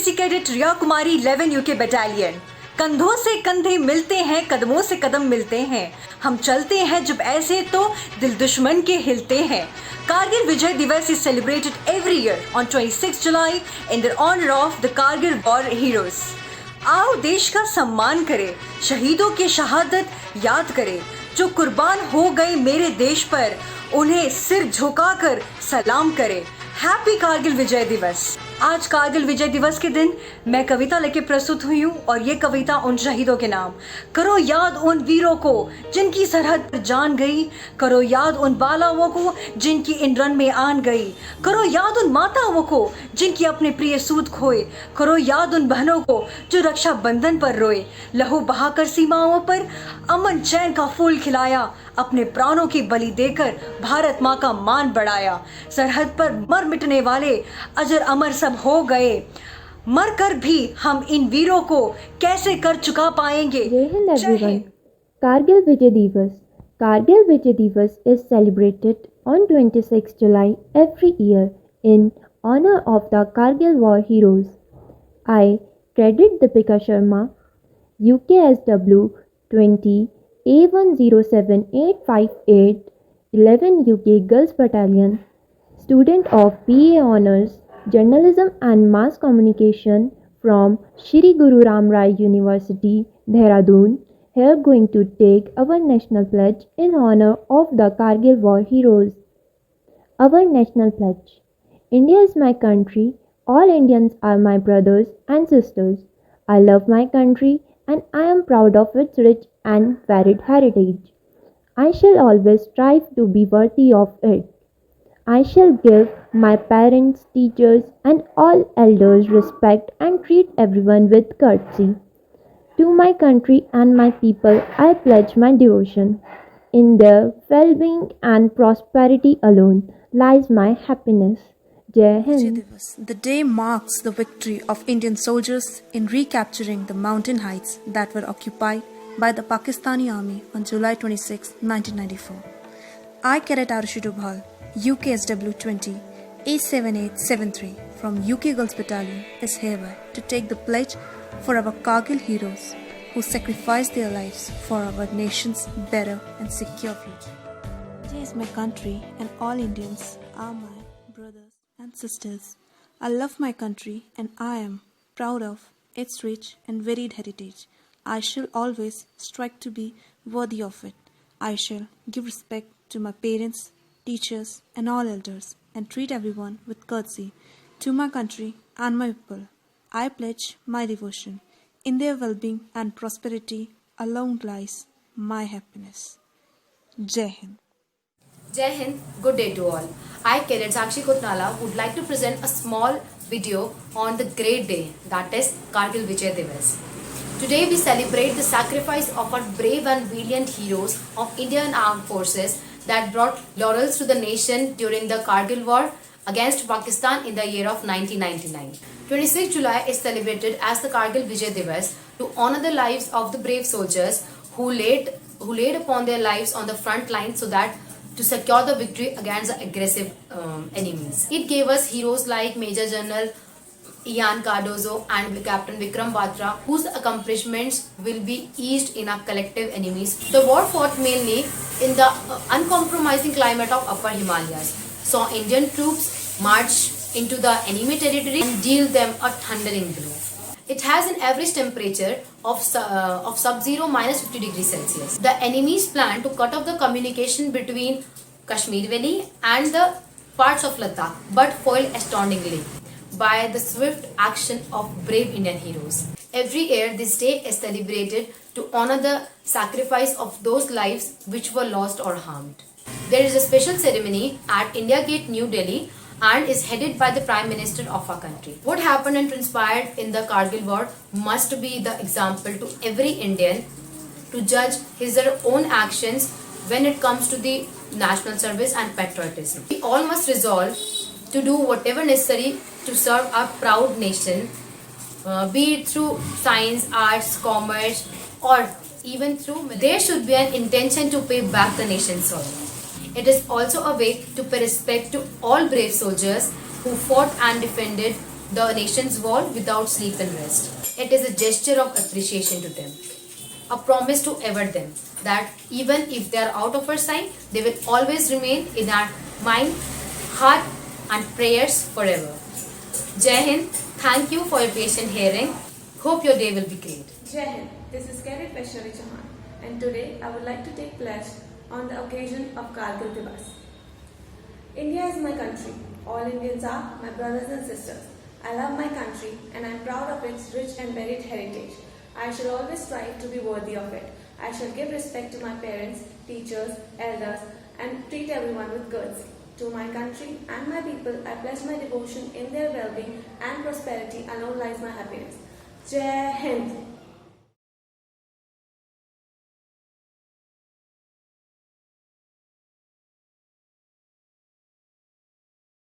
NCC cadet Riya Kumari 11 UK battalion. कंधों से कंधे मिलते हैं, कदमों से कदम मिलते हैं, हम चलते हैं जब ऐसे तो दिल दुश्मन के हिलते हैं। कारगिल विजय दिवस is celebrated every year on 26 July in the honor of the Kargil war heroes। आओ देश का सम्मान करें, शहीदों की शहादत याद करें, जो कुर्बान हो गए मेरे देश पर, उन्हें सिर झुकाकर सलाम करें। हैप्पी कारगिल विजय दिवस। आज कारगिल विजय दिवस के दिन मैं कविता लेके प्रस्तुत हुई हूँ और ये कविता उन शहीदों के नाम। करो याद उन वीरों को जिनकी सरहद पर जान गई, करो याद उन बालाओं को जिनकी इन रन में आन गई, करो याद उन माताओं को जिनकी अपने प्रिय सूत खोए, करो याद उन बहनों को जो रक्षा बंधन पर रोए। लहू बहाकर सीमाओं पर अमन चैन का फूल खिलाया, अपने प्राणों की बलि देकर भारत माँ का मान बढ़ाया। सरहद पर मर मिटने वाले अजर अमर सब हो गए, मर कर भी हम इन वीरों को कैसे कर चुका पाएंगे। जय Hind everyone. Kargil Vijay Divas. Kargil Vijay Divas is celebrated on 26 July every year in honor of the Kargil war heroes. I credit Deepika Sharma, UKSW 20 A107858 11 UK Girls Battalion, student of BA Honours Journalism and Mass Communication from Shri Guru Ram Rai University, Dehradun, here going to take our national pledge in honor of the Kargil war heroes. Our national pledge. India is my country. All Indians are my brothers and sisters. I love my country and I am proud of its rich and varied heritage. I shall always strive to be worthy of it. I shall give my parents, teachers, and all elders respect and treat everyone with courtesy. To my country and my people, I pledge my devotion. In their well-being and prosperity alone lies my happiness. Jai Vijay Hind. Divas. The day marks the victory of Indian soldiers in recapturing the mountain heights that were occupied by the Pakistani army on July 26, 1994. I, Cadet Arushi Dubhal, UKSW 20 A7873 from UK Girls Battalion, is hereby to take the pledge for our Kargil heroes who sacrificed their lives for our nation's better and secure future. India is my country and all Indians are my brothers and sisters. I love my country and I am proud of its rich and varied heritage. I shall always strive to be worthy of it. I shall give respect to my parents, teachers, and all elders, and treat everyone with courtesy. To my country and my people, I pledge my devotion. In their well-being and prosperity alone lies my happiness. Jai Hind. Jai Hind, good day to all. I, Cadet Sakshi Kotnala, would like to present a small video on the great day, that is Kargil Vijay Divas. Today we celebrate the sacrifice of our brave and valiant heroes of Indian Armed Forces that brought laurels to the nation during the Kargil War against Pakistan in the year of 1999. 26 July is celebrated as the Kargil Vijay Divas to honor the lives of the brave soldiers who laid upon their lives on the front line so that to secure the victory against the aggressive enemies. It gave us heroes like Major General Ian Cardozo and Captain Vikram Batra, whose accomplishments will be eased in our collective enemies. The war fought mainly in the uncompromising climate of Upper Himalayas, saw Indian troops march into the enemy territory and deal them a thundering blow. It has an average temperature of sub-zero -50 degrees Celsius. The enemies planned to cut off the communication between Kashmir Valley and the parts of Ladakh, but foiled astoundingly by the swift action of brave Indian heroes. Every year, this day is celebrated to honor the sacrifice of those lives which were lost or harmed. There is a special ceremony at India Gate, New Delhi, and is headed by the Prime Minister of our country. What happened and transpired in the Kargil War must be the example to every Indian to judge his or her own actions when it comes to the national service and patriotism. We all must resolve to do whatever necessary to serve our proud nation, be it through science, arts, commerce, or even through. There should be an intention to pay back the nation's soil. It is also a way to pay respect to all brave soldiers who fought and defended the nation's wall without sleep and rest. It is a gesture of appreciation to them, a promise to ever them that even if they are out of our sight, they will always remain in our mind, heart, and prayers forever. Jai Hind, thank you for your patient hearing. Hope your day will be great. Jai Hind, this is Cadet Vaishnavi Chauhan, and today I would like to take pledge on the occasion of Kargil Divas. India is my country. All Indians are my brothers and sisters. I love my country and I am proud of its rich and varied heritage. I shall always strive to be worthy of it. I shall give respect to my parents, teachers, elders, and treat everyone with courtesy. To my country and my people, I pledge my devotion in their well-being and prosperity alone lies my happiness. Jai Hind!